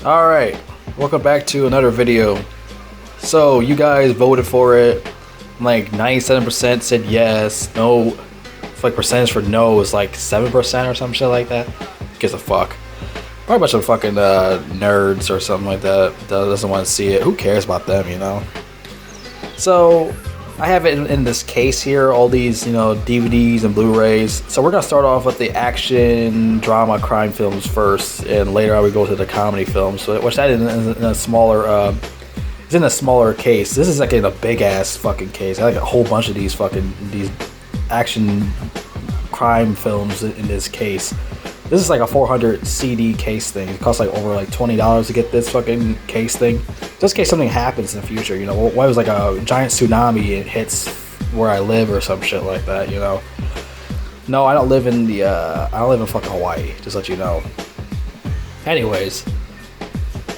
Alright, welcome back to another video. So, you guys voted for it. Like 97% said yes. No, like percentage for no is like 7% or some shit like that. Gives a fuck. Probably a bunch of fucking nerds or something like that doesn't want to see it. Who cares about them, you know? So, I have it in this case here, all these, DVDs and Blu-rays. So we're gonna start off with the action, drama, crime films first, and later on we go to the comedy films. So, which that is in a smaller, it's in a smaller case. This is like in a big ass fucking case. I like a whole bunch of these action, crime films in this case. This is like a 400 CD case thing. It costs like over like $20 to get this fucking case thing. Just in case something happens in the future, what was like a giant tsunami and hits where I live or some shit like that, No, I don't live in fucking Hawaii, just to let you know. Anyways,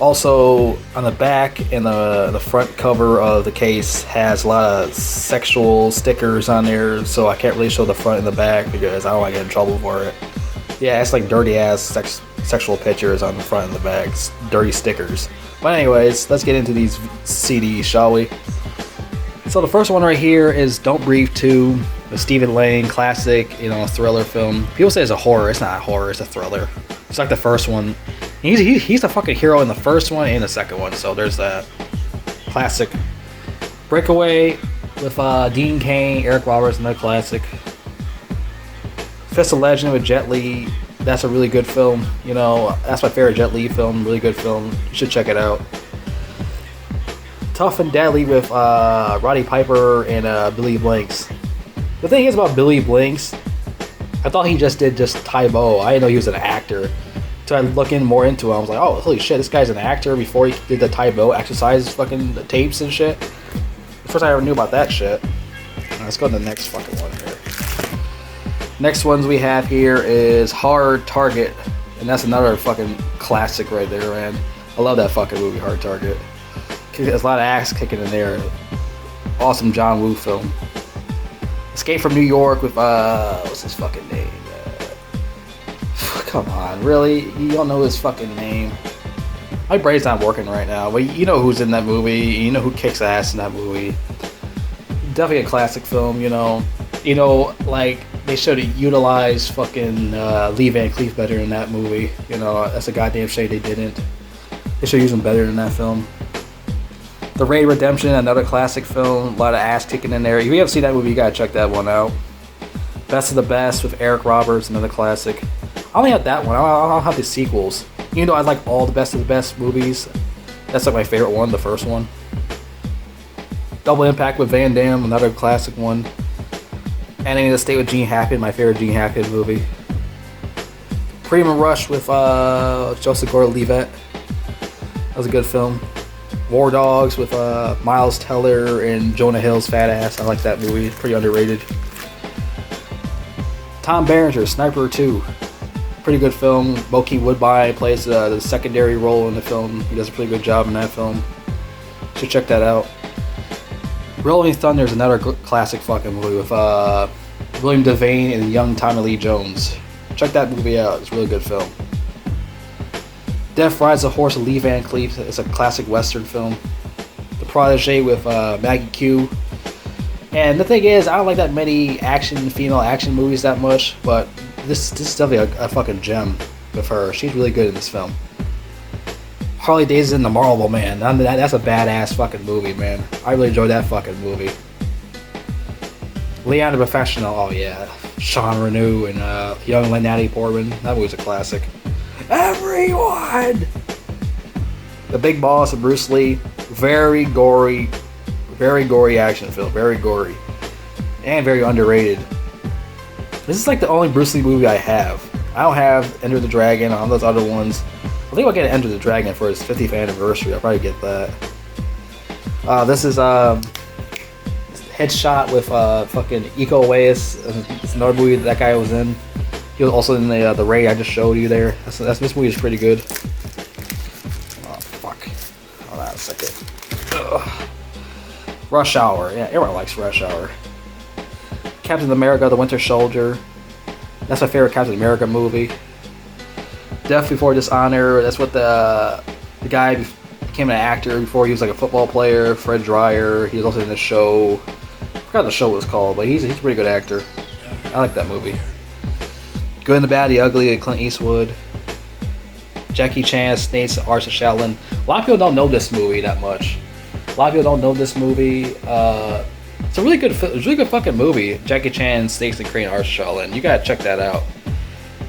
also on the back and the front cover of the case has a lot of sexual stickers on there, so I can't really show the front and the back because I don't want to get in trouble for it. Yeah, it's like dirty ass sexual pictures on the front and the back, dirty stickers. But anyways, let's get into these CDs, shall we? So the first one right here is Don't Breathe 2, the Stephen Lang classic, thriller film. People say it's a horror. It's not a horror, it's a thriller. It's like the first one. He's the fucking hero in the first one and the second one, so there's that. Classic. Breakaway with Dean Cain, Eric Roberts, another classic. Fist of Legend with Jet Li. That's a really good film. That's my favorite Jet Li film. Really good film. You should check it out. Tough and Deadly with Roddy Piper and Billy Blanks. The thing is about Billy Blanks, I thought he just did Tybo. I didn't know he was an actor. So I look more into it. I was like, oh, holy shit, this guy's an actor before he did the Tybo exercise fucking tapes and shit. First I ever knew about that shit. Let's go to the next fucking one here. Next ones we have here is Hard Target, and that's another fucking classic right there, man. I love that fucking movie, Hard Target. There's a lot of ass kicking in there. Awesome John Woo film. Escape from New York with what's his fucking name? Come on, really? You don't know his fucking name? My brain's not working right now, but you know who's in that movie. You know who kicks ass in that movie. Definitely a classic film, like they should have utilized fucking Lee Van Cleef better in that movie. That's a goddamn shame they didn't. They should use him better in that film. The Raid Redemption, another classic film. A lot of ass kicking in there. If you haven't seen that movie, you gotta check that one out. Best of the Best with Eric Roberts, another classic. I only have that one. I don't have the sequels. I like all the Best of the Best movies. That's like my favorite one, the first one. Double Impact with Van Damme, another classic one. Enemy of the State with Gene Hackman, my favorite Gene Hackman movie. Premium Rush with Joseph Gordon-Levitt. That was a good film. War Dogs with Miles Teller and Jonah Hill's fat ass. I like that movie. It's pretty underrated. Tom Berenger, Sniper 2. Pretty good film. Bokeem Woodbine plays the secondary role in the film. He does a pretty good job in that film. Should check that out. Rolling Thunder is another classic fucking movie with William Devane and young Tommy Lee Jones. Check that movie out. It's a really good film. Death Rides a Horse with Lee Van Cleef. It's a classic Western film. The Protege with Maggie Q. And the thing is, I don't like that many female action movies that much, but this is definitely a fucking gem with her. She's really good in this film. Harley Davidson, The Marlboro Man. That's a badass fucking movie, man. I really enjoyed that fucking movie. Leon the Professional, oh yeah. Sean Reno and young Natalie Portman. That movie's a classic. Everyone! The Big Boss of Bruce Lee. Very gory action film. Very gory. And very underrated. This is like the only Bruce Lee movie I have. I don't have Enter the Dragon, all those other ones. I think I'll get Enter the Dragon for his 50th anniversary. I'll probably get that. This is Headshot with fucking Iko Uwais. It's another movie that guy was in. He was also in the Raid I just showed you there. This movie is pretty good. Oh fuck! Hold on a second. Ugh. Rush Hour. Yeah, everyone likes Rush Hour. Captain America: The Winter Soldier. That's my favorite Captain America movie. Death Before Dishonor. That's what the The guy became an actor before he was like a football player. Fred Dryer. He was also in the show. I forgot what the show was called, but he's a pretty good actor. I like that movie. Good and the Bad, the Ugly, Clint Eastwood. Jackie Chan, Snakes, Arts of Shaolin. A lot of people don't know this movie that much. A lot of people don't know this movie. It's a really good fucking movie. Jackie Chan, Snakes and Korean Arts of Shaolin. You gotta check that out.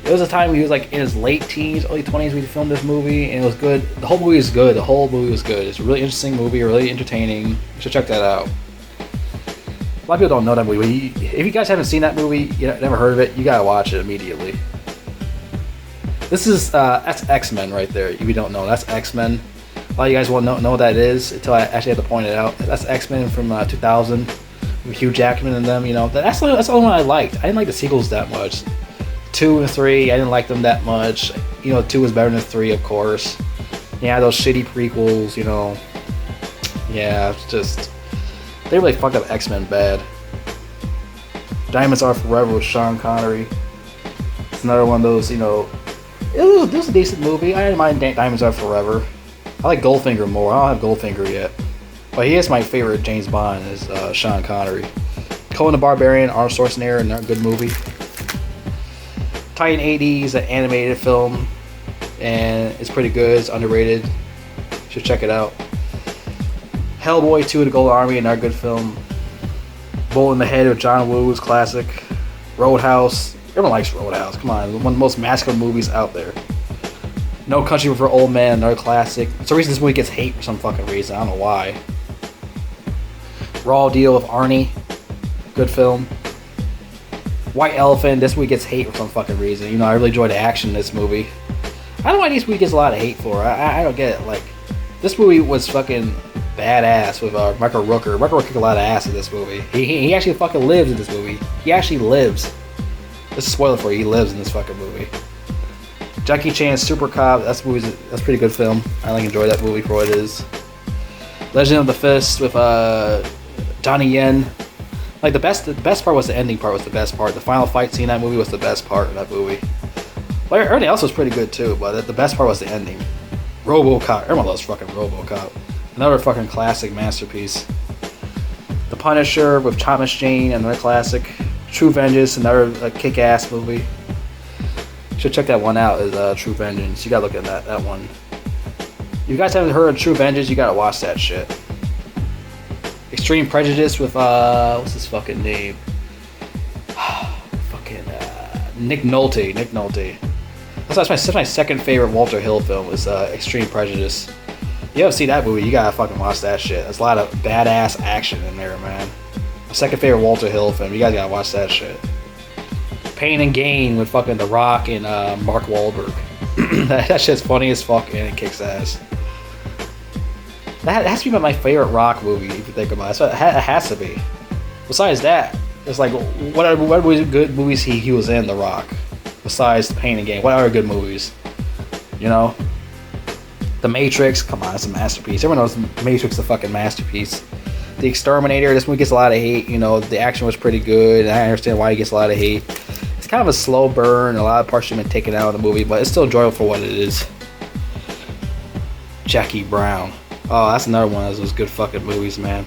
It was a time when he was like in his late teens, early 20s when he filmed this movie, and it was good. The whole movie is good. The whole movie was good. It's a really interesting movie, really entertaining. You should check that out. A lot of people don't know that movie. If you guys haven't seen that movie, you never heard of it, you gotta watch it immediately. This is that's X-Men right there. If you don't know, that's X-Men. A lot of you guys won't know what that is until I actually have to point it out. That's X-Men from 2000 with Hugh Jackman and them. You know, that's the only one I liked. I didn't like the sequels that much. 2 and 3, I didn't like them that much. You know, 2 was better than 3, of course. Yeah, those shitty prequels, you know. Yeah, it's just... They really fucked up X-Men bad. Diamonds Are Forever with Sean Connery. It's another one of those, you know... It was a decent movie. I didn't mind Diamonds Are Forever. I like Goldfinger more. I don't have Goldfinger yet. But he is my favorite James Bond, is Sean Connery. Conan the Barbarian, Arnold Schwarzenegger, another good movie. Titan 80s, an animated film, and it's pretty good. It's underrated. You should check it out. Hellboy 2: The Golden Army, another good film. Bullet in the Head with John Woo's classic. Roadhouse. Everyone likes Roadhouse. Come on, one of the most masculine movies out there. No Country for Old Men, another classic. It's the reason this movie gets hate for some fucking reason. I don't know why. Raw Deal with Arnie, good film. White Elephant, this movie gets hate for some fucking reason. You know, I really enjoy the action in this movie. I don't know why this movie gets a lot of hate for. I don't get it. Like, this movie was fucking badass with Michael Rooker. Michael Rooker kicked a lot of ass in this movie. He actually fucking lives in this movie. He actually lives. This is a spoiler for you. He lives in this fucking movie. Jackie Chan's Super Cop. That's a pretty good film. I enjoy that movie for what it is. Legend of the Fist with Donnie Yen. Like the best part was the ending part was the best part. The final fight scene in that movie was the best part of that movie. But everything else was pretty good too, but the best part was the ending. RoboCop. Everyone loves fucking RoboCop. Another fucking classic masterpiece. The Punisher with Thomas Jane, another classic. True Vengeance, another kick-ass movie. You should check that one out. Is True Vengeance. You gotta look at that one. If you guys haven't heard of True Vengeance, you gotta watch that shit. Extreme Prejudice with what's his fucking name? Fucking Nick Nolte. Nick Nolte. That's my second favorite Walter Hill film is Extreme Prejudice. You ever see that movie? You gotta fucking watch that shit. There's a lot of badass action in there, man. My second favorite Walter Hill film. You guys gotta watch that shit. Pain and Gain with fucking The Rock and Mark Wahlberg. That shit's funny as fuck and it kicks ass. That has to be my favorite Rock movie, if you think about it. So it has to be. Besides that, it's like, what good movies he was in, The Rock? Besides Pain and Gain. What other good movies? You know? The Matrix, come on, it's a masterpiece. Everyone knows The Matrix is a fucking masterpiece. The Exterminator, this movie gets a lot of hate. You know, the action was pretty good. I understand why he gets a lot of hate. It's kind of a slow burn. A lot of parts have been taken out of the movie, but it's still enjoyable for what it is. Jackie Brown. Oh, that's another one of those good fucking movies, man.